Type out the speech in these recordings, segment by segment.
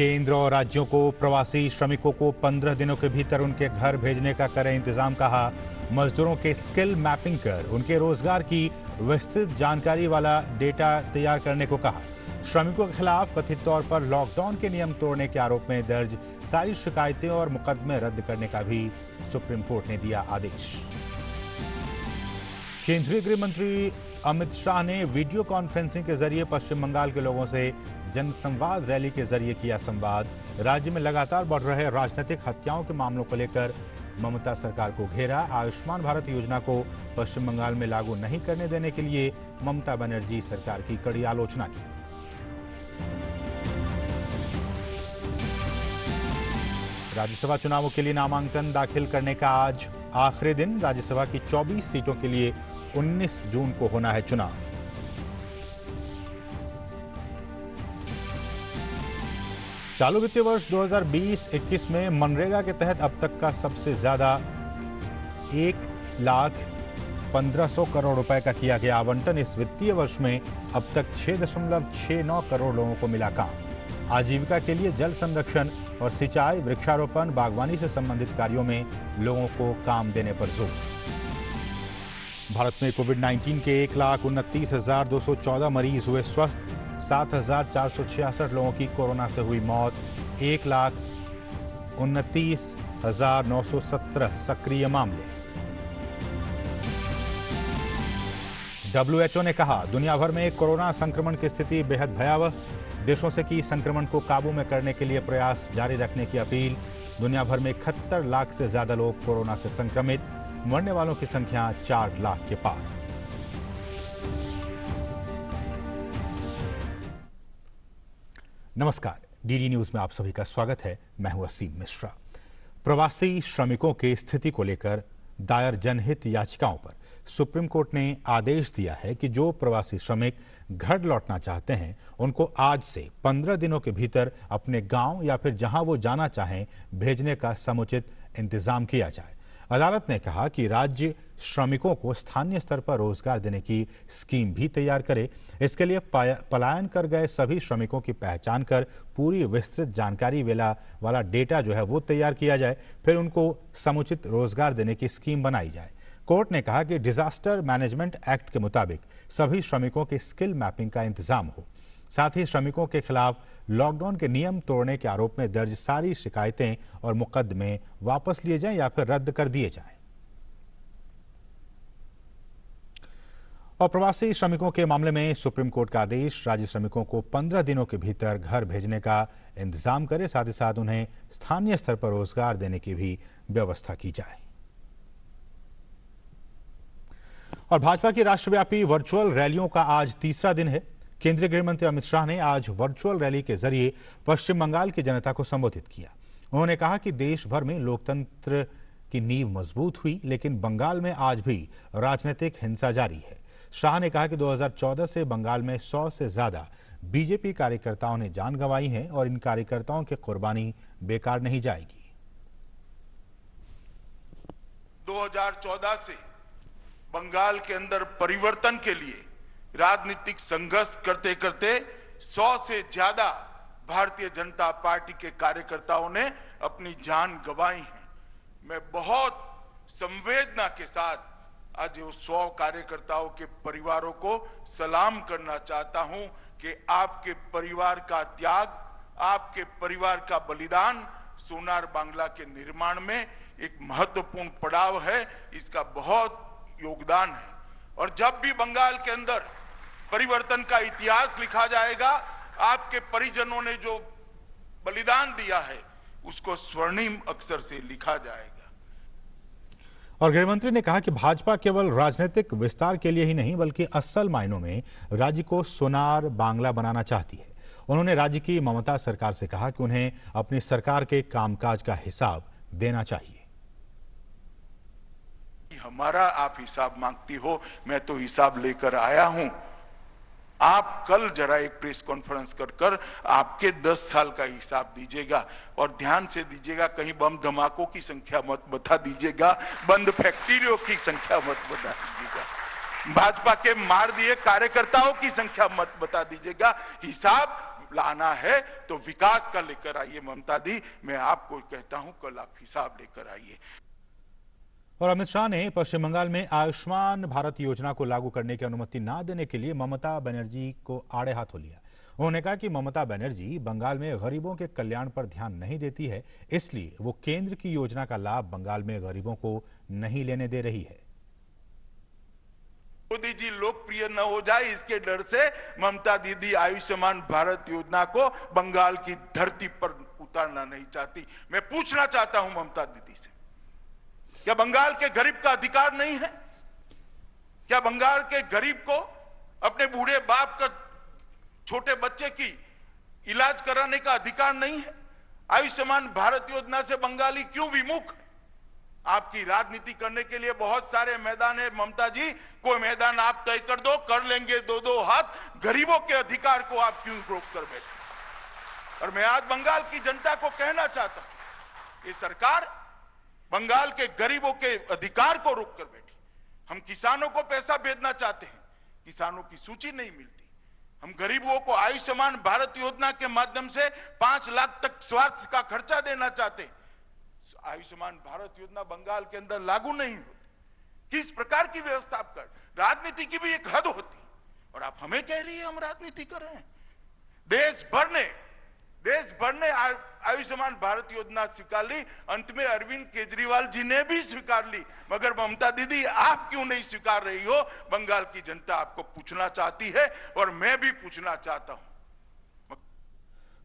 केंद्र और राज्यों को प्रवासी श्रमिकों को 15 दिनों के भीतर उनके घर भेजने का करें इंतजाम। कहा, मजदूरों के स्किल मैपिंग कर उनके रोजगार की विस्तृत जानकारी वाला डेटा तैयार करने को कहा। श्रमिकों के खिलाफ कथित तौर पर लॉकडाउन के नियम तोड़ने के आरोप में दर्ज सारी शिकायतें और मुकदमे रद्द करने का भी सुप्रीम कोर्ट ने दिया आदेश। केंद्रीय गृह मंत्री अमित शाह ने वीडियो कॉन्फ्रेंसिंग के जरिए पश्चिम बंगाल के लोगों से जनसंवाद रैली के जरिए किया संवाद। राज्य में लगातार बढ़ रहे राजनीतिक हत्याओं के मामलों को लेकर ममता सरकार को घेरा। आयुष्मान भारत योजना को पश्चिम बंगाल में लागू नहीं करने देने के लिए ममता बनर्जी सरकार की कड़ी आलोचना की। राज्यसभा चुनावों के लिए नामांकन दाखिल करने का आज आखिरी दिन। राज्यसभा की 24 सीटों के लिए 19 जून को होना है चुनाव। चालू वित्तीय वर्ष 2020-21 में मनरेगा के तहत अब तक का सबसे ज्यादा 1,15,00,000 करोड़ रुपए का किया गया आवंटन। इस वित्तीय वर्ष में अब तक 6.69 करोड़ लोगों को मिला काम। आजीविका के लिए जल संरक्षण और सिंचाई, वृक्षारोपण, बागवानी से संबंधित कार्यों में लोगों को काम देने पर जोर। भारत में कोविड-19 के 1,29,214 मरीज हुए स्वस्थ। 7,466 लोगों की कोरोना से हुई मौत। 1,29,917 सक्रिय मामले। WHO ने कहा, दुनिया भर में कोरोना संक्रमण की स्थिति बेहद भयावह। देशों से की संक्रमण को काबू में करने के लिए प्रयास जारी रखने की अपील। दुनिया भर में 71 लाख से ज्यादा लोग कोरोना से संक्रमित। मरने वालों की संख्या 4 लाख के पार। नमस्कार, डीडी न्यूज में आप सभी का स्वागत है। मैं हूं असीम मिश्रा। प्रवासी श्रमिकों की स्थिति को लेकर दायर जनहित याचिकाओं पर सुप्रीम कोर्ट ने आदेश दिया है कि जो प्रवासी श्रमिक घर लौटना चाहते हैं उनको आज से 15 दिनों के भीतर अपने गांव या फिर जहां वो जाना चाहें भेजने का समुचित इंतजाम किया जाए। अदालत ने कहा कि राज्य श्रमिकों को स्थानीय स्तर पर रोजगार देने की स्कीम भी तैयार करे। इसके लिए पलायन कर गए सभी श्रमिकों की पहचान कर पूरी विस्तृत जानकारी वाला डेटा जो है वो तैयार किया जाए, फिर उनको समुचित रोजगार देने की स्कीम बनाई जाए। कोर्ट ने कहा कि डिजास्टर मैनेजमेंट एक्ट के मुताबिक सभी श्रमिकों के स्किल मैपिंग का इंतजाम हो। साथ ही श्रमिकों के खिलाफ लॉकडाउन के नियम तोड़ने के आरोप में दर्ज सारी शिकायतें और मुकदमे वापस लिए जाएं या फिर रद्द कर दिए जाएं। और प्रवासी श्रमिकों के मामले में सुप्रीम कोर्ट का आदेश, राज्य श्रमिकों को 15 दिनों के भीतर घर भेजने का इंतजाम करे, साथ ही साथ उन्हें स्थानीय स्तर पर रोजगार देने की भी व्यवस्था की जाए। और भाजपा की राष्ट्रव्यापी वर्चुअल रैलियों का आज तीसरा दिन है। केंद्रीय गृह मंत्री अमित शाह ने आज वर्चुअल रैली के जरिए पश्चिम बंगाल की जनता को संबोधित किया। उन्होंने कहा कि देश भर में लोकतंत्र की नींव मजबूत हुई, लेकिन बंगाल में आज भी राजनीतिक हिंसा जारी है। शाह ने कहा कि 2014 से बंगाल में 100 से ज्यादा बीजेपी कार्यकर्ताओं ने जान गंवाई है और इन कार्यकर्ताओं की कुर्बानी बेकार नहीं जाएगी। 2014 से बंगाल के अंदर परिवर्तन के लिए राजनीतिक संघर्ष करते करते 100 से ज्यादा भारतीय जनता पार्टी के कार्यकर्ताओं ने अपनी जान गंवाई है। मैं बहुत संवेदना के साथ आज 100 कार्यकर्ताओं के परिवारों को सलाम करना चाहता हूं कि आपके परिवार का त्याग, आपके परिवार का बलिदान सोनार बांग्ला के निर्माण में एक महत्वपूर्ण पड़ाव है। इसका बहुत योगदान है और जब भी बंगाल के अंदर परिवर्तन का इतिहास लिखा जाएगा, आपके परिजनों ने जो बलिदान दिया है उसको स्वर्णिम अक्षर से लिखा जाएगा। और गृहमंत्री ने कहा कि भाजपा केवल राजनीतिक विस्तार के लिए ही नहीं बल्कि असल मायनों में राज्य को सोनार बांग्ला बनाना चाहती है। उन्होंने राज्य की ममता सरकार से कहा कि उन्हें अपनी सरकार के कामकाज का हिसाब देना चाहिए। हमारा आप हिसाब मांगती हो, मैं तो हिसाब लेकर आया हूं। आप कल जरा एक प्रेस कॉन्फ्रेंस कर आपके 10 साल का हिसाब दीजिएगा और ध्यान से दीजिएगा, कहीं बम धमाकों की संख्या मत बता दीजिएगा, बंद फैक्ट्रियों की संख्या मत बता दीजिएगा, भाजपा के मार दिए कार्यकर्ताओं की संख्या मत बता दीजिएगा। हिसाब लाना है तो विकास का लेकर आइए ममता दी, मैं आपको कहता हूं कल आप हिसाब लेकर आइए। और अमित शाह ने पश्चिम बंगाल में आयुष्मान भारत योजना को लागू करने की अनुमति न देने के लिए ममता बनर्जी को आड़े हाथों लिया। उन्होंने कहा कि ममता बनर्जी बंगाल में गरीबों के कल्याण पर ध्यान नहीं देती है, इसलिए वो केंद्र की योजना का लाभ बंगाल में गरीबों को नहीं लेने दे रही है। मोदी जी लोकप्रिय न हो जाए इसके डर से ममता दीदी आयुष्मान भारत योजना को बंगाल की धरती पर उतारना नहीं चाहती। मैं पूछना चाहता हूं ममता दीदी से, क्या बंगाल के गरीब का अधिकार नहीं है? क्या बंगाल के गरीब को अपने बूढ़े बाप का छोटे बच्चे की इलाज कराने का अधिकार नहीं है? आयुष्मान भारत योजना से बंगाली क्यों विमुख है? आपकी राजनीति करने के लिए बहुत सारे मैदान है ममता जी, कोई मैदान आप तय कर दो, कर लेंगे दो हाथ। गरीबों के अधिकार को आप क्यों रोक कर बैठे? और मैं आज बंगाल की जनता को कहना चाहता हूं, ये सरकार बंगाल के गरीबों के अधिकार को रोक कर बैठी। हम किसानों को पैसा भेजना चाहते हैं, किसानों की सूची नहीं मिलती। हम गरीबों को आयुष्मान भारत योजना के माध्यम से 5 लाख तक स्वास्थ्य का खर्चा देना चाहते हैं। आयुष्मान भारत योजना बंगाल के अंदर लागू नहीं होती। किस प्रकार की व्यवस्था आप कर? राजनीति की भी एक हद होती, और आप हमें कह रही है हम राजनीति कर रहे हैं। देश भर ने आयुष्मान भारत योजना स्वीकार ली, अंत में अरविंद केजरीवाल जी ने भी स्वीकार ली, मगर ममता दीदी आप क्यों नहीं स्वीकार रही हो? बंगाल की जनता आपको पूछना चाहती है और मैं भी पूछना चाहता हूं।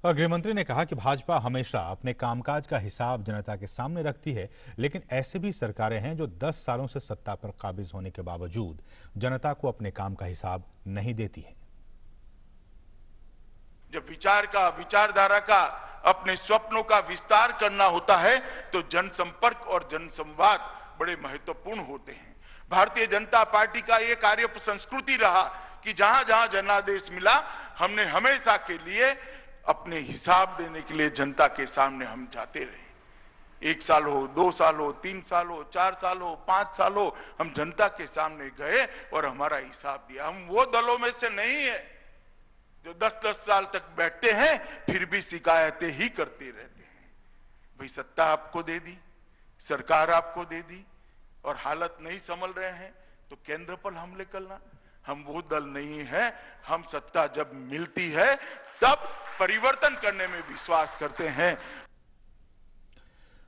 और गृहमंत्री ने कहा कि भाजपा हमेशा अपने कामकाज का हिसाब जनता के सामने रखती है, लेकिन ऐसे भी सरकारें हैं जो 10 सालों से सत्ता पर काबिज होने के बावजूद जनता को अपने काम का हिसाब नहीं देती है। जब विचारधारा का, अपने स्वप्नों का विस्तार करना होता है तो जनसंपर्क और जनसंवाद बड़े महत्वपूर्ण होते हैं। भारतीय जनता पार्टी का ये कार्य संस्कृति रहा कि जहां जहां जनादेश मिला, हमने हमेशा के लिए अपने हिसाब देने के लिए जनता के सामने हम जाते रहे। 1 साल हो, 2 साल हो, 3 साल हो, 4 साल हो, 5 साल हो, हम जनता के सामने गए और हमारा हिसाब दिया। हम वो दलों में से नहीं है जो 10-10 साल तक बैठते हैं फिर भी शिकायतें ही करते रहते हैं। भाई सत्ता आपको दे दी, सरकार आपको दे दी और हालत नहीं संभल रहे हैं तो केंद्र पर हमले करना। हम वो दल नहीं है। हम सत्ता जब मिलती है तब परिवर्तन करने में विश्वास करते हैं।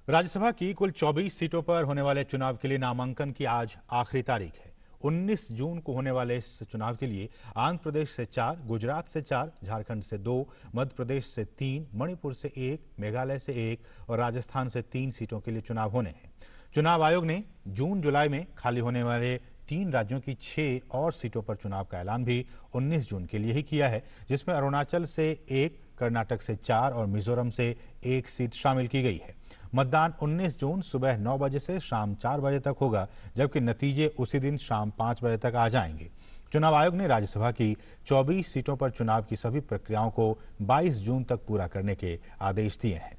राज्यसभा की कुल 24 सीटों पर होने वाले चुनाव के लिए नामांकन की आज आखिरी तारीख है। 19 जून को होने वाले इस चुनाव के लिए आंध्र प्रदेश से 4, गुजरात से 4, झारखंड से 2, मध्य प्रदेश से 3, मणिपुर से 1, मेघालय से 1 और राजस्थान से 3 सीटों के लिए चुनाव होने हैं। चुनाव आयोग ने जून जुलाई में खाली होने वाले 3 राज्यों की 6 और सीटों पर चुनाव का ऐलान भी 19 जून के लिए ही किया है, जिसमें अरुणाचल से 1, कर्नाटक से 4 और मिजोरम से 1 सीट शामिल की गई है। मतदान 19 जून सुबह 9 बजे से शाम 4 बजे तक होगा, जबकि नतीजे उसी दिन शाम 5 बजे तक आ जाएंगे। चुनाव आयोग ने राज्यसभा की 24 सीटों पर चुनाव की सभी प्रक्रियाओं को 22 जून तक पूरा करने के आदेश दिए हैं।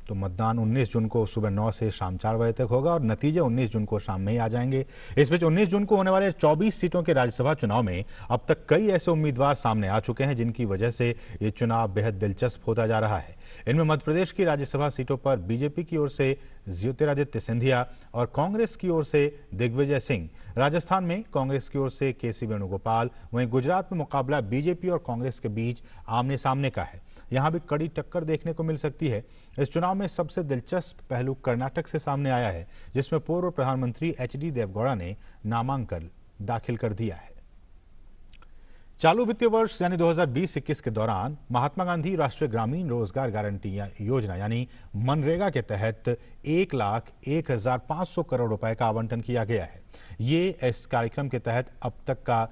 तो मतदान 19 जून को सुबह 9 से शाम 4 बजे तक होगा और नतीजे 19 जून को शाम में ही आ जाएंगे। इस बीच 19 जून को होने वाले 24 सीटों के राज्यसभा चुनाव में अब तक कई ऐसे उम्मीदवार सामने आ चुके हैं जिनकी वजह से ये चुनाव बेहद दिलचस्प होता जा रहा है। इनमें मध्य प्रदेश की राज्यसभा सीटों पर बीजेपी की ओर से ज्योतिरादित्य सिंधिया और कांग्रेस की ओर से दिग्विजय सिंह, राजस्थान में कांग्रेस की ओर से केसी वेणुगोपाल, वहीं गुजरात में मुकाबला बीजेपी और कांग्रेस के बीच आमने सामने का है। यहां भी कड़ी टक्कर देखने को मिल सकती है। इस चुनाव में सबसे दिलचस्प पहलू कर्नाटक से सामने आया है, जिसमें पूर्व प्रधानमंत्री एचडी देवगौड़ा ने नामांकन दाखिल कर दिया है। चालू वित्तीय वर्ष यानी 2020-21 के दौरान महात्मा गांधी राष्ट्रीय ग्रामीण रोजगार गारंटी योजना यानी मनरेगा के तहत 1,01,500 करोड़ रुपए का आवंटन किया गया है। ये इस कार्यक्रम के तहत अब तक का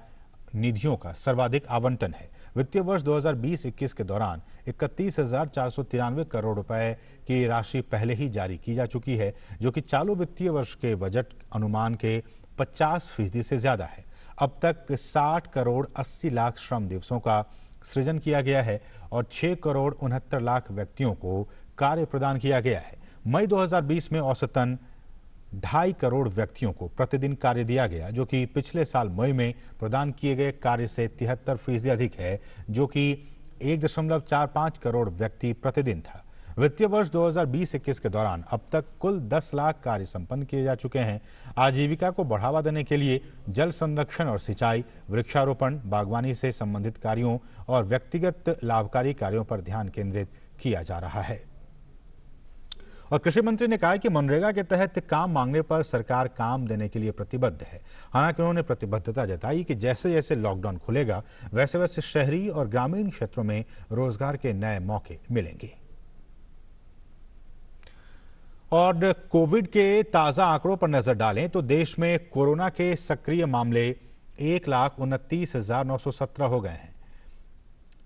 निधियों का सर्वाधिक आवंटन है। वित्तीय वर्ष 2020-21 के दौरान 31,493 करोड़ रुपए की राशि पहले ही जारी की जा चुकी है, जो कि चालू वित्तीय वर्ष के बजट अनुमान के 50% से ज्यादा है। अब तक 60 करोड़ 80 लाख श्रम दिवसों का सृजन किया गया है और 6 करोड़ 69 लाख व्यक्तियों को कार्य प्रदान किया गया है। मई 2020 में औसतन 2.5 करोड़ व्यक्तियों को प्रतिदिन कार्य दिया गया, जो कि पिछले साल मई में प्रदान किए गए कार्य से 73% अधिक है, जो कि 1.45 करोड़ व्यक्ति प्रतिदिन था। वित्तीय वर्ष 2020-21 के दौरान अब तक कुल 10 लाख कार्य संपन्न किए जा चुके हैं। आजीविका को बढ़ावा देने के लिए जल संरक्षण और सिंचाई, वृक्षारोपण, बागवानी से संबंधित कार्यों और व्यक्तिगत लाभकारी कार्यों पर ध्यान केंद्रित किया जा रहा है। और कृषि मंत्री ने कहा कि मनरेगा के तहत काम मांगने पर सरकार काम देने के लिए प्रतिबद्ध है। हालांकि उन्होंने प्रतिबद्धता जताई कि जैसे जैसे लॉकडाउन खुलेगा वैसे वैसे शहरी और ग्रामीण क्षेत्रों में रोजगार के नए मौके मिलेंगे। और कोविड के ताजा आंकड़ों पर नजर डालें तो देश में कोरोना के सक्रिय मामले 1,29,917 हो गए हैं।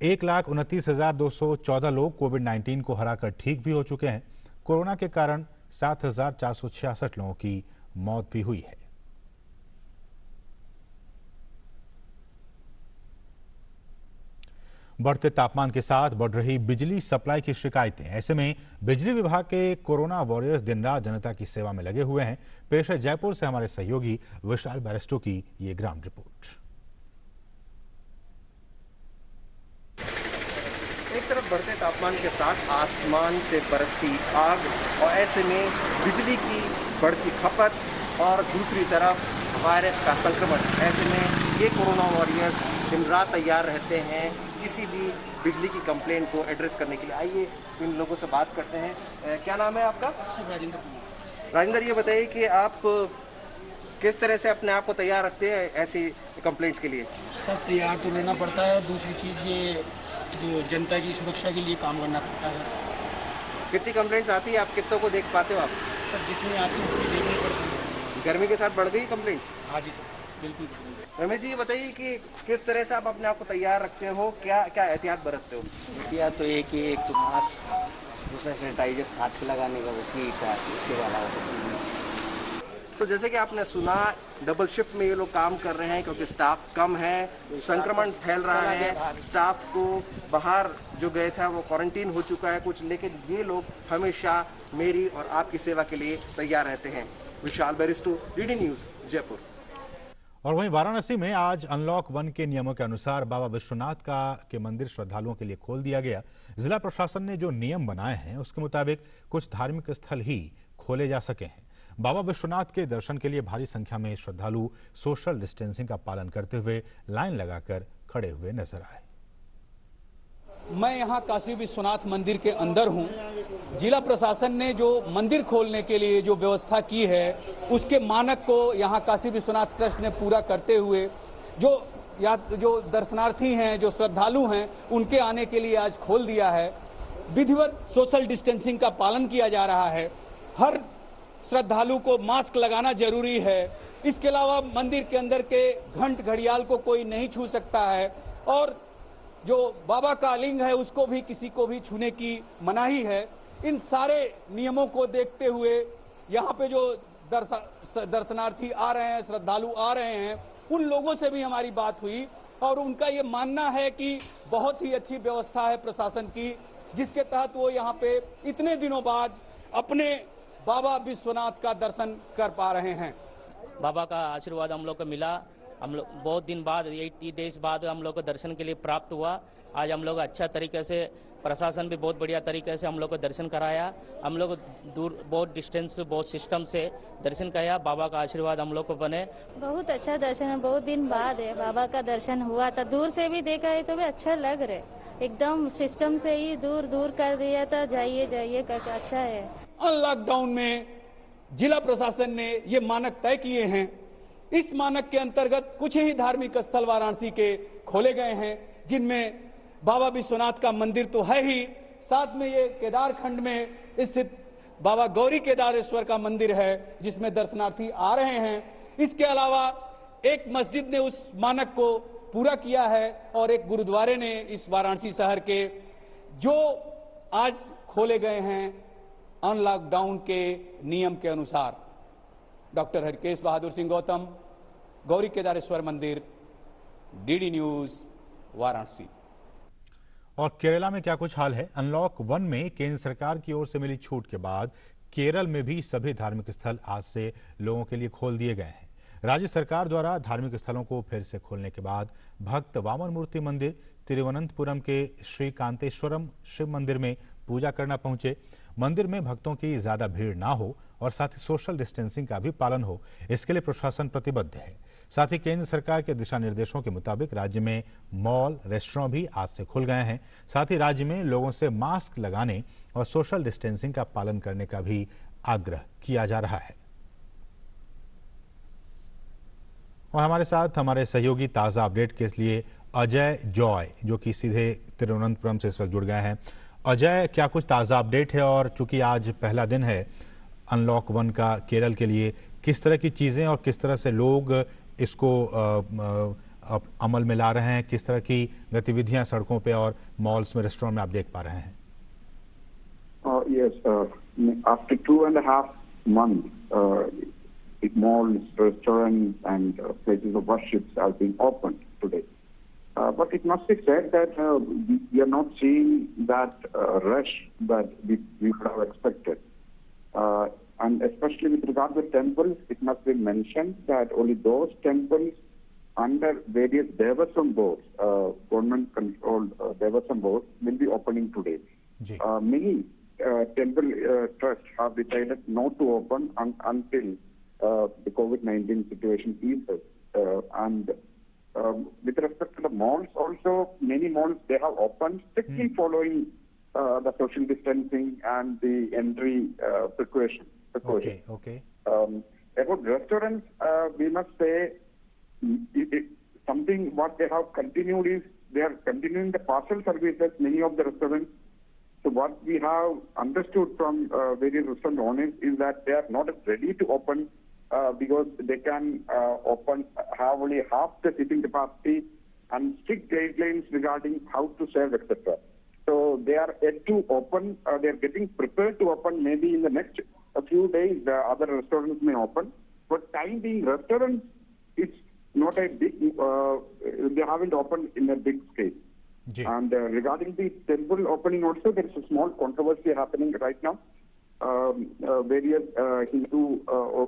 1,29,214 लोग कोविड-19 को हराकर ठीक भी हो चुके हैं। कोरोना के कारण 7,466 लोगों की मौत भी हुई है। बढ़ते तापमान के साथ बढ़ रही बिजली सप्लाई की शिकायतें। ऐसे में बिजली विभाग के कोरोना वॉरियर्स दिन रात जनता की सेवा में लगे हुए हैं। पेश है जयपुर से हमारे सहयोगी विशाल बैरिस्टो की ये ग्राउंड रिपोर्ट। एक तरफ बढ़ते तापमान के साथ आसमान से बरसती आग और ऐसे में बिजली की बढ़ती खपत और दूसरी तरफ वायरस का संक्रमण। ऐसे में ये कोरोना वॉरियर्स दिन रात तैयार रहते हैं किसी भी बिजली की कंप्लेन को एड्रेस करने के लिए। आइए इन लोगों से बात करते हैं। क्या नाम है आपका? राजेंद्र कुमार। राजेंद्र, ये बताइए कि आप किस तरह से अपने आप को तैयार रखते हैं ऐसी कंप्लेंट्स के लिए? सर, तैयार तो रहना पड़ता है। दूसरी चीज़ ये जो जनता की सुरक्षा के लिए काम करना पड़ता है। कितनी कंप्लेंट्स आती है? आप कितनों को देख पाते हो आप? सर, जितनी आती है उतनी देखनी पड़ती है। गर्मी के साथ बढ़ गई कंप्लेंट्स? हाँ जी सर, बिल्कुल। रमेश जी, ये बताइए कि किस तरह से आप अपने आप को तैयार रखते हो, क्या क्या एहतियात बरतते हो? एहतियात तो एक ही, एक तो मास्क, दूसरा सैनिटाइजर हाथ पे लगाने का, वो ठीक है। उसके अलावा तो जैसे कि आपने सुना, डबल शिफ्ट में ये लोग काम कर रहे हैं क्योंकि स्टाफ कम है, संक्रमण फैल रहा है। स्टाफ को बाहर जो गए थे वो क्वारंटीन हो चुका है कुछ, लेकिन ये लोग हमेशा मेरी और आपकी सेवा के लिए तैयार रहते हैं। विशाल बैरिस्टो, डीडी न्यूज़, जयपुर। और वहीं वाराणसी में आज अनलॉक 1 के नियमों के अनुसार बाबा विश्वनाथ के मंदिर श्रद्धालुओं के लिए खोल दिया गया। जिला प्रशासन ने जो नियम बनाए हैं उसके मुताबिक कुछ धार्मिक स्थल ही खोले जा सके हैं। बाबा विश्वनाथ के दर्शन के लिए भारी संख्या में श्रद्धालु सोशल डिस्टेंसिंग का पालन करते हुए लाइन लगाकर खड़े हुए नजर आए। मैं यहाँ काशी विश्वनाथ मंदिर के अंदर हूँ। जिला प्रशासन ने जो मंदिर खोलने के लिए जो व्यवस्था की है उसके मानक को यहाँ काशी विश्वनाथ ट्रस्ट ने पूरा करते हुए जो दर्शनार्थी हैं, जो श्रद्धालु हैं, उनके आने के लिए आज खोल दिया है। विधिवत सोशल डिस्टेंसिंग का पालन किया जा रहा है। हर श्रद्धालु को मास्क लगाना जरूरी है। इसके अलावा मंदिर के अंदर के घंट घड़ियाल को कोई नहीं छू सकता है और जो बाबा का लिंग है उसको भी किसी को भी छूने की मनाही है। इन सारे नियमों को देखते हुए यहाँ पे जो दर्शनार्थी आ रहे हैं, श्रद्धालु आ रहे हैं, उन लोगों से भी हमारी बात हुई और उनका ये मानना है कि बहुत ही अच्छी व्यवस्था है प्रशासन की, जिसके तहत वो यहाँ पे इतने दिनों बाद अपने बाबा विश्वनाथ का दर्शन कर पा रहे हैं। बाबा का आशीर्वाद हम लोग को मिला। हम लोग बहुत दिन बाद, 80 डेज बाद हम लोग को दर्शन के लिए प्राप्त हुआ। आज हम लोग अच्छा तरीके से, प्रशासन भी बहुत बढ़िया तरीके से हम लोग को दर्शन कराया। हम लोग दूर बहुत डिस्टेंस, बहुत सिस्टम से दर्शन कराया। बाबा का आशीर्वाद हम लोग को बने। बहुत अच्छा दर्शन है, बहुत दिन बाद है बाबा का दर्शन हुआ था। दूर से भी देखा है तो भी अच्छा लग रहा है। एकदम सिस्टम से ही दूर दूर कर दिया था, जाइए जाइए करके अच्छा है। लॉकडाउन में जिला प्रशासन ने ये मानक तय किए हैं। इस मानक के अंतर्गत कुछ ही धार्मिक स्थल वाराणसी के खोले गए हैं, जिनमें बाबा विश्वनाथ का मंदिर तो है ही, साथ में ये केदार खंड में स्थित बाबा गौरी केदारेश्वर का मंदिर है जिसमें दर्शनार्थी आ रहे हैं। इसके अलावा एक मस्जिद ने उस मानक को पूरा किया है और एक गुरुद्वारे ने इस वाराणसी शहर के जो आज खोले गए हैं अनलॉकडाउन के नियम के अनुसार। डॉक्टर हरकेश बहादुर सिंह गौतम, गौरी केदारेश्वर मंदिर, डीडी न्यूज, वाराणसी। और केरला में क्या कुछ हाल है? अनलॉक 1 में केंद्र सरकार की ओर से मिली छूट के बाद केरल में भी सभी धार्मिक स्थल आज से लोगों के लिए खोल दिए गए हैं। राज्य सरकार द्वारा धार्मिक स्थलों को फिर से खोलने के बाद भक्त वामन मूर्ति मंदिर तिरुवनंतपुरम के श्री कांतेश्वरम शिव मंदिर में पूजा करना पहुंचे। मंदिर में भक्तों की ज्यादा भीड़ ना हो और साथ ही सोशल डिस्टेंसिंग का भी पालन हो, इसके लिए प्रशासन प्रतिबद्ध है। साथ ही केंद्र सरकार के दिशा निर्देशों के मुताबिक राज्य में मॉल, रेस्टोरेंट भी आज से खुल गए हैं। साथ ही राज्य में लोगों से मास्क लगाने और सोशल डिस्टेंसिंग का पालन करने का भी आग्रह किया जा रहा है। और हमारे साथ हमारे सहयोगी ताज़ा अपडेट के लिए अजय जॉय, जो कि सीधे तिरुवनंतपुरम से इस वक्त जुड़ गए हैं। अजय, क्या कुछ ताज़ा अपडेट है? और चूंकि आज पहला दिन है अनलॉक 1 का केरल के लिए, किस तरह की चीज़ें और किस तरह से लोग इसको अमल में ला रहे हैं? किस तरह की गतिविधियां सड़कों पे और मॉल्स में, रेस्टोरेंट में आप देख पा रहे हैं? Yes, after 2.5 months, malls, restaurants, and places of worship have been opened today. But it must be said that we are not seeing that rush that we would have expected. And especially with regard to temples, it must be mentioned that only those temples under various Devasam boards, government-controlled Devasam boards, will be opening today. Many temple trusts have decided not to open until the COVID-19 situation eases. And with respect to the malls also, many malls, they have opened strictly following the social distancing and the entry precautions. Okay. About restaurants, we must say something what they have continued is they are continuing the parcel services, many of the restaurants. So what we have understood from various restaurant owners is that they are not ready to open because they can have only half the seating capacity and strict guidelines regarding how to serve, etc. So they are yet to open. They are getting prepared to open. Maybe in the next a few days, other restaurants may open. But time being, restaurants, it's not a big. They haven't opened in a big scale. And regarding the temple opening also, there is a small controversy happening right now. Various Hindu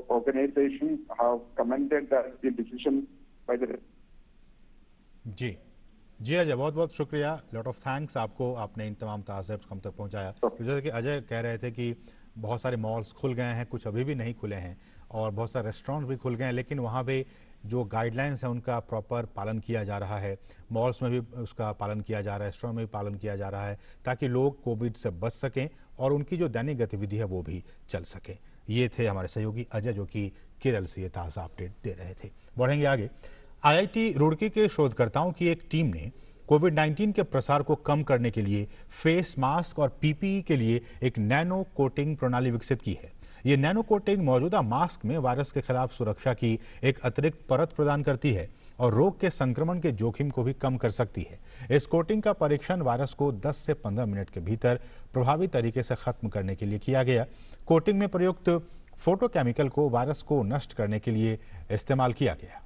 organizations have commented that the decision by the जी अजय, बहुत बहुत शुक्रिया, lot of thanks आपको, आपने इन तमाम ताज़ा हम तक पहुंचाया। जैसे कि अजय कह रहे थे कि बहुत सारे मॉल्स खुल गए हैं, कुछ अभी भी नहीं खुले हैं, और बहुत सारे रेस्टोरेंट भी खुल गए हैं, लेकिन वहाँ पे जो गाइडलाइंस है उनका प्रॉपर पालन किया जा रहा है। मॉल्स में भी उसका पालन किया जा रहा है, रेस्टोरेंट में भी पालन किया जा रहा है, ताकि लोग कोविड से बच सकें और उनकी जो दैनिक गतिविधि है वो भी चल सके। ये थे हमारे सहयोगी अजय, जो कि केरल से ये ताज़ा अपडेट दे रहे थे। बढ़ेंगे आगे। IIT रुड़की के शोधकर्ताओं की एक टीम ने कोविड-19 के प्रसार को कम करने के लिए फेस मास्क और PPE के लिए एक नैनो कोटिंग प्रणाली विकसित की है। ये नैनो कोटिंग मौजूदा मास्क में वायरस के खिलाफ सुरक्षा की एक अतिरिक्त परत प्रदान करती है और रोग के संक्रमण के जोखिम को भी कम कर सकती है। इस कोटिंग का परीक्षण वायरस को 10 से 15 मिनट के भीतर प्रभावी तरीके से खत्म करने के लिए किया गया। कोटिंग में प्रयुक्त फोटोकेमिकल को वायरस को नष्ट करने के लिए इस्तेमाल किया गया।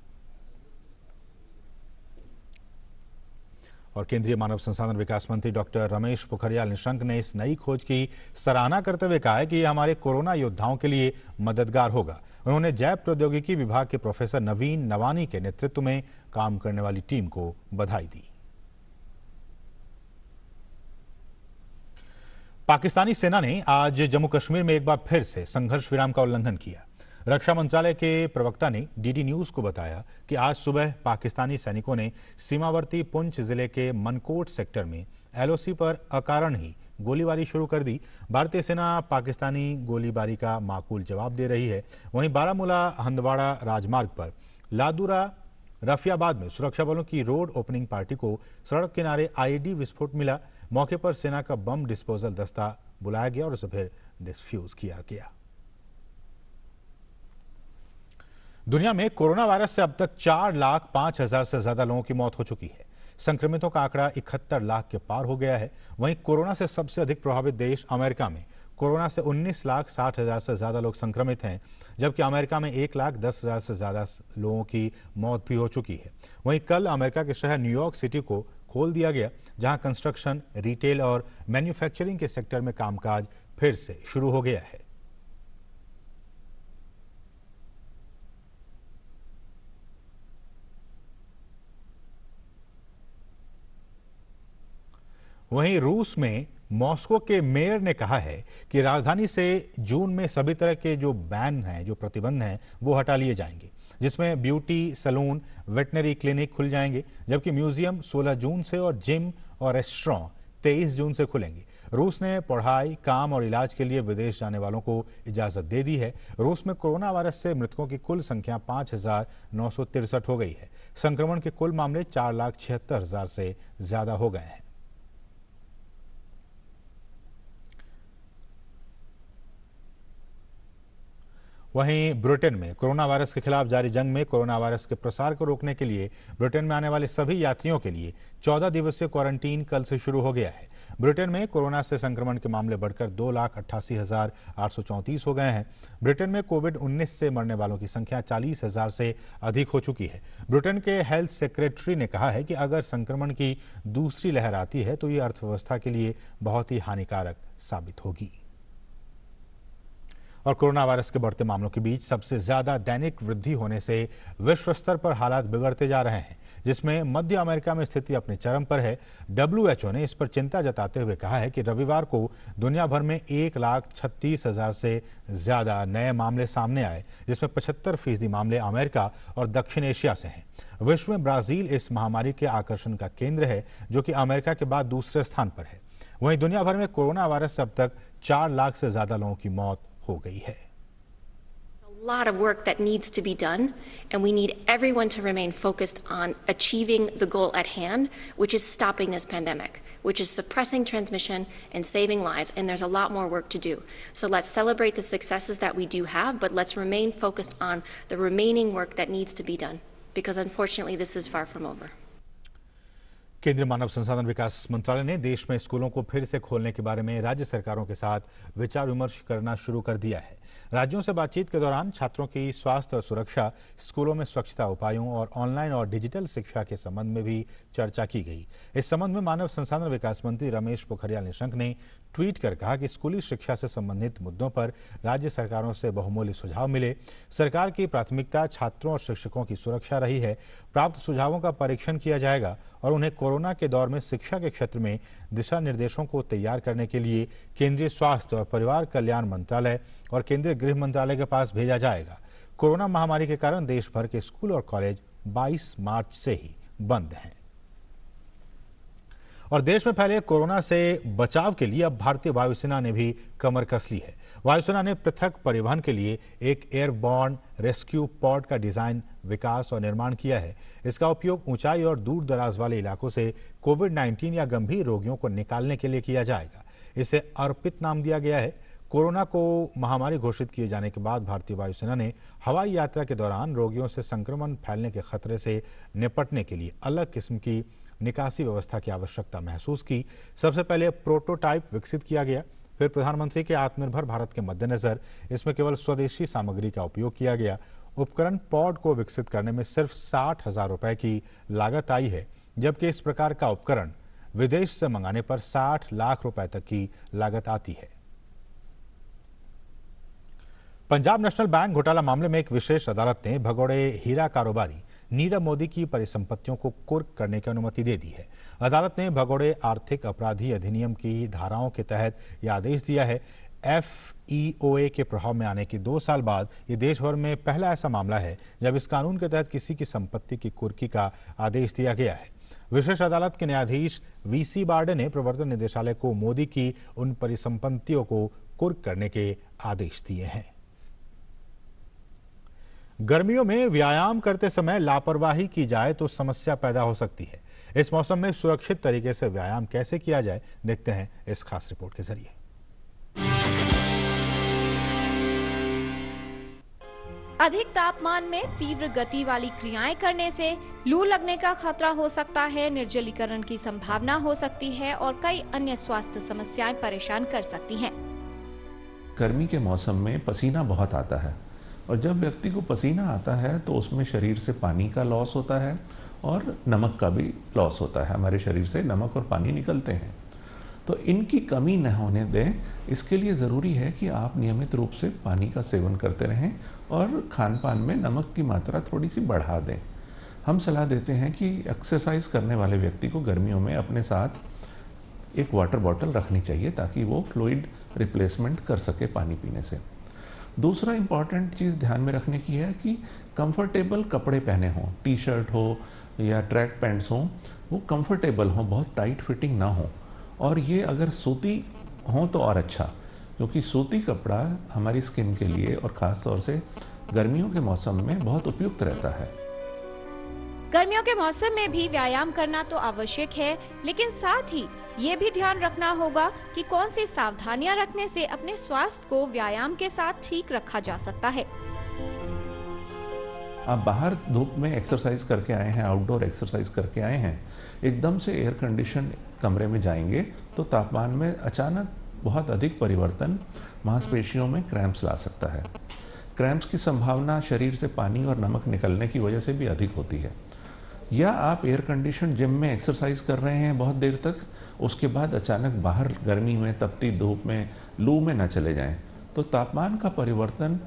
और केंद्रीय मानव संसाधन विकास मंत्री डॉक्टर रमेश पोखरियाल निशंक ने इस नई खोज की सराहना करते हुए कहा है कि यह हमारे कोरोना योद्धाओं के लिए मददगार होगा। उन्होंने जैव प्रौद्योगिकी विभाग के प्रोफेसर नवीन नवानी के नेतृत्व में काम करने वाली टीम को बधाई दी। पाकिस्तानी सेना ने आज जम्मू कश्मीर में एक बार फिर से संघर्ष विराम का उल्लंघन किया। रक्षा मंत्रालय के प्रवक्ता ने डीडी न्यूज को बताया कि आज सुबह पाकिस्तानी सैनिकों ने सीमावर्ती पुंछ जिले के मनकोट सेक्टर में LOC पर अकारण ही गोलीबारी शुरू कर दी। भारतीय सेना पाकिस्तानी गोलीबारी का माकूल जवाब दे रही है। वहीं बारामूला हंदवाड़ा राजमार्ग पर लादूरा रफियाबाद में सुरक्षा बलों की रोड ओपनिंग पार्टी को सड़क किनारे IED विस्फोट मिला। मौके पर सेना का बम डिस्पोजल दस्ता बुलाया गया और उसे फिर डिस्फ्यूज किया गया। दुनिया में कोरोना वायरस से अब तक 4,05,000 से ज्यादा लोगों की मौत हो चुकी है। संक्रमितों का आंकड़ा 71 लाख के पार हो गया है। वहीं कोरोना से सबसे अधिक प्रभावित देश अमेरिका में कोरोना से 19,60,000 से ज्यादा लोग संक्रमित हैं, जबकि अमेरिका में 1,10,000 से ज्यादा लोगों की मौत भी हो चुकी है। वहीं कल अमेरिका के शहर न्यूयॉर्क सिटी को खोल दिया गया, जहां कंस्ट्रक्शन, रिटेल और मैन्युफैक्चरिंग के सेक्टर में कामकाज फिर से शुरू हो गया है। वहीं रूस में मॉस्को के मेयर ने कहा है कि राजधानी से जून में सभी तरह के जो बैन हैं, जो प्रतिबंध हैं, वो हटा लिए जाएंगे, जिसमें ब्यूटी सैलून, वेटनरी क्लिनिक खुल जाएंगे, जबकि म्यूजियम 16 जून से और जिम और रेस्टोरेंट 23 जून से खुलेंगे। रूस ने पढ़ाई, काम और इलाज के लिए विदेश जाने वालों को इजाजत दे दी है। रूस में कोरोना वायरस से मृतकों की कुल संख्या 5,963 हो गई है। संक्रमण के कुल मामले 4,76,000 से ज्यादा हो गए हैं। वहीं ब्रिटेन में कोरोना वायरस के खिलाफ जारी जंग में कोरोना वायरस के प्रसार को रोकने के लिए ब्रिटेन में आने वाले सभी यात्रियों के लिए 14 दिवसीय क्वारंटीन कल से शुरू हो गया है। ब्रिटेन में कोरोना से संक्रमण के मामले बढ़कर 2,88,834 हो गए हैं। ब्रिटेन में कोविड-19 से मरने वालों की संख्या 40,000 से अधिक हो चुकी है। ब्रिटेन के हेल्थ सेक्रेटरी ने कहा है कि अगर संक्रमण की दूसरी लहर आती है तो ये अर्थव्यवस्था के लिए बहुत ही हानिकारक साबित होगी। और कोरोना वायरस के बढ़ते मामलों के बीच सबसे ज्यादा दैनिक वृद्धि होने से विश्व स्तर पर हालात बिगड़ते जा रहे हैं, जिसमें मध्य अमेरिका में स्थिति अपने चरम पर है। WHO ने इस पर चिंता जताते हुए कहा है कि रविवार को दुनिया भर में 1,36,000 से ज्यादा नए मामले सामने आए, जिसमें 75% मामले अमेरिका और दक्षिण एशिया से हैं। विश्व में ब्राजील इस महामारी के आकर्षण का केंद्र है, जो कि अमेरिका के बाद दूसरे स्थान पर है। वहीं दुनिया भर में कोरोना वायरस से अब तक 4 लाख से ज्यादा लोगों की मौत हो गई है। A lot of work that needs to be done, and we need everyone to remain focused on achieving the goal at hand, which is stopping this pandemic, which is suppressing transmission and saving lives, and there's a lot more work to do. So let's celebrate the successes that we do have, but let's remain focused on the remaining work that needs to be done, because unfortunately this is far from over. केंद्रीय मानव संसाधन विकास मंत्रालय ने देश में स्कूलों को फिर से खोलने के बारे में राज्य सरकारों के साथ विचार विमर्श करना शुरू कर दिया है। राज्यों से बातचीत के दौरान छात्रों की स्वास्थ्य और सुरक्षा, स्कूलों में स्वच्छता उपायों और ऑनलाइन और डिजिटल शिक्षा के संबंध में भी चर्चा की गई। इस संबंध में मानव संसाधन विकास मंत्री रमेश पोखरियाल निशंक ने ट्वीट कर कहा कि स्कूली शिक्षा से संबंधित मुद्दों पर राज्य सरकारों से बहुमूल्य सुझाव मिले। सरकार की प्राथमिकता छात्रों और शिक्षकों की सुरक्षा रही है। प्राप्त सुझावों का परीक्षण किया जाएगा और उन्हें कोरोना के दौर में शिक्षा के क्षेत्र में दिशा निर्देशों को तैयार करने के लिए केंद्रीय स्वास्थ्य और परिवार कल्याण मंत्रालय और केंद्रीय गृह मंत्रालय के पास भेजा जाएगा। कोरोना महामारी के कारण देश भर के स्कूल और कॉलेज 22 मार्च से ही बंद हैं। और देश में फैले कोरोना से बचाव के लिए अब भारतीय वायुसेना ने भी कमर कस ली है। वायुसेना ने पृथक परिवहन के लिए एक एयरबॉर्न रेस्क्यू पॉड का डिजाइन, विकास और निर्माण किया है। इसका उपयोग ऊंचाई और दूर दराज वाले इलाकों से कोविड-19 या गंभीर रोगियों को निकालने के लिए किया जाएगा। इसे अर्पित नाम दिया गया है। कोरोना को महामारी घोषित किए जाने के बाद भारतीय वायुसेना ने हवाई यात्रा के दौरान रोगियों से संक्रमण फैलने के खतरे से निपटने के लिए अलग किस्म की निकासी व्यवस्था की आवश्यकता महसूस की। सबसे पहले प्रोटोटाइप विकसित किया गया, फिर प्रधानमंत्री के आत्मनिर्भर भारत के मद्देनजर इसमें केवल स्वदेशी सामग्री का उपयोग किया गया। उपकरण पॉड को विकसित करने में सिर्फ 60,000 रुपए की लागत आई है, जबकि इस प्रकार का उपकरण विदेश से मंगाने पर 60 लाख रुपए तक की लागत आती है। पंजाब नेशनल बैंक घोटाला मामले में एक विशेष अदालत ने भगोड़े हीरा कारोबारी नीरव मोदी की परिसंपत्तियों को कुर्क करने की अनुमति दे दी है। अदालत ने भगोड़े आर्थिक अपराधी अधिनियम की धाराओं के तहत यह आदेश दिया है। FEOA के प्रभाव में आने के 2 साल बाद ये देश भर में पहला ऐसा मामला है जब इस कानून के तहत किसी की संपत्ति की कुर्की का आदेश दिया गया है। विशेष अदालत के न्यायाधीश VC बार्डे ने प्रवर्तन निदेशालय को मोदी की उन परिसंपत्तियों को कुर्क करने के आदेश दिए हैं। गर्मियों में व्यायाम करते समय लापरवाही की जाए तो समस्या पैदा हो सकती है। इस मौसम में सुरक्षित तरीके से व्यायाम कैसे किया जाए, देखते हैं इस खास रिपोर्ट के जरिए। अधिक तापमान में तीव्र गति वाली क्रियाएं करने से लू लगने का खतरा हो सकता है, निर्जलीकरण की संभावना हो सकती है और कई अन्य स्वास्थ्य समस्याएं परेशान कर सकती हैं। गर्मी के मौसम में पसीना बहुत आता है और जब व्यक्ति को पसीना आता है तो उसमें शरीर से पानी का लॉस होता है और नमक का भी लॉस होता है, हमारे शरीर से नमक और पानी निकलते हैं। तो इनकी कमी न होने दें, इसके लिए ज़रूरी है कि आप नियमित रूप से पानी का सेवन करते रहें और खान पान में नमक की मात्रा थोड़ी सी बढ़ा दें। हम सलाह देते हैं कि एक्सरसाइज करने वाले व्यक्ति को गर्मियों में अपने साथ एक वाटर बॉटल रखनी चाहिए ताकि वो फ्लूइड रिप्लेसमेंट कर सके पानी पीने से। दूसरा इम्पॉर्टेंट चीज़ ध्यान में रखने की है कि कंफर्टेबल कपड़े पहने हों, टी शर्ट हो या ट्रैक पैंट्स हों, वो कंफर्टेबल हों, बहुत टाइट फिटिंग ना हो। और ये अगर सूती हो तो और अच्छा, क्योंकि सूती कपड़ा हमारी स्किन के लिए और ख़ास तौर से गर्मियों के मौसम में बहुत उपयुक्त रहता है। गर्मियों के मौसम में भी व्यायाम करना तो आवश्यक है, लेकिन साथ ही ये भी ध्यान रखना होगा कि कौन सी सावधानियां रखने से अपने स्वास्थ्य को व्यायाम के साथ ठीक रखा जा सकता है। आप बाहर धूप में एक्सरसाइज करके आए हैं, आउटडोर एक्सरसाइज करके आए हैं, एकदम से एयर कंडीशन कमरे में जाएंगे तो तापमान में अचानक बहुत अधिक परिवर्तन मांसपेशियों में क्रैम्प्स ला सकता है। क्रैम्प्स की संभावना शरीर से पानी और नमक निकलने की वजह से भी अधिक होती है। या आप एयर कंडीशन जिम में एक्सरसाइज कर रहे हैं बहुत देर तक, उसके बाद अचानक बाहर गर्मी में तपती धूप में लू में न चले जाएं, तो तापमान का परिवर्तन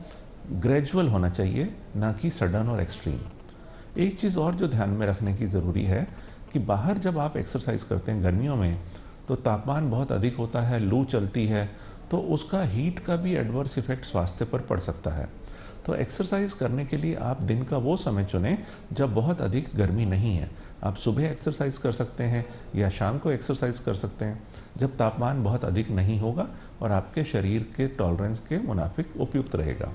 ग्रेजुअल होना चाहिए, ना कि सडन और एक्सट्रीम। एक चीज़ और जो ध्यान में रखने की ज़रूरी है कि बाहर जब आप एक्सरसाइज करते हैं गर्मियों में तो तापमान बहुत अधिक होता है, लू चलती है, तो उसका हीट का भी एडवर्स इफेक्ट स्वास्थ्य पर पड़ सकता है। तो एक्सरसाइज करने के लिए आप दिन का वो समय चुनें जब बहुत अधिक गर्मी नहीं है। आप सुबह एक्सरसाइज कर सकते हैं या शाम को एक्सरसाइज कर सकते हैं जब तापमान बहुत अधिक नहीं होगा और आपके शरीर के टॉलरेंस के मुनाफिक उपयुक्त रहेगा।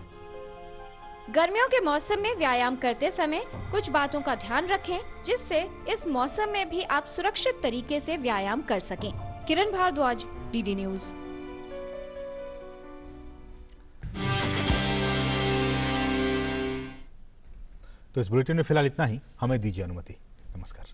गर्मियों के मौसम में व्यायाम करते समय कुछ बातों का ध्यान रखें, जिससे इस मौसम में भी आप सुरक्षित तरीके से व्यायाम कर सकें। किरण भारद्वाज, डीडी न्यूज। तो इस बुलेटिन में फिलहाल इतना ही। हमें दीजिए अनुमति। नमस्कार।